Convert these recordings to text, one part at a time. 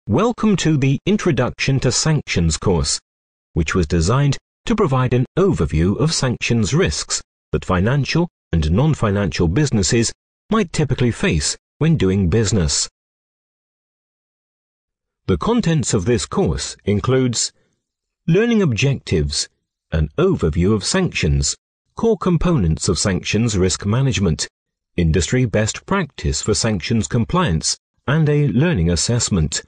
Welcome to the Introduction to Sanctions course, which was designed to provide an overview of sanctions risks that financial and non-financial businesses might typically face when doing business. The contents of this course includes learning objectives, an overview of sanctions, core components of sanctions risk management, industry best practice for sanctions compliance, and a learning assessment.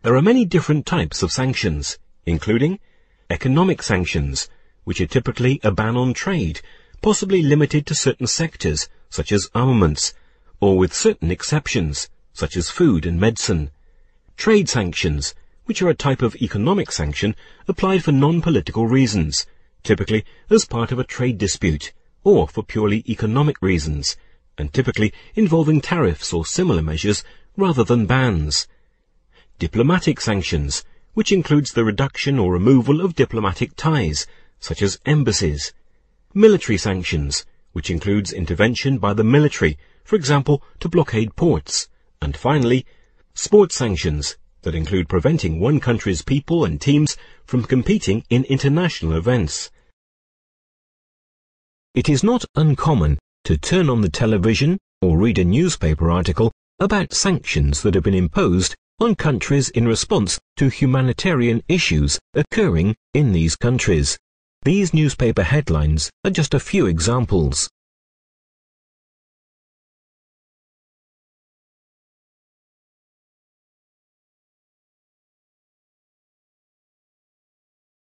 There are many different types of sanctions, including economic sanctions, which are typically a ban on trade, possibly limited to certain sectors, such as armaments, or with certain exceptions, such as food and medicine. Trade sanctions, which are a type of economic sanction applied for non-political reasons, typically as part of a trade dispute, or for purely economic reasons, and typically involving tariffs or similar measures rather than bans. Diplomatic sanctions, which includes the reduction or removal of diplomatic ties, such as embassies. Military sanctions, which includes intervention by the military, for example, to blockade ports. And finally, sports sanctions, that include preventing one country's people and teams from competing in international events. It is not uncommon to turn on the television or read a newspaper article about sanctions that have been imposed on countries in response to humanitarian issues occurring in these countries. These newspaper headlines are just a few examples.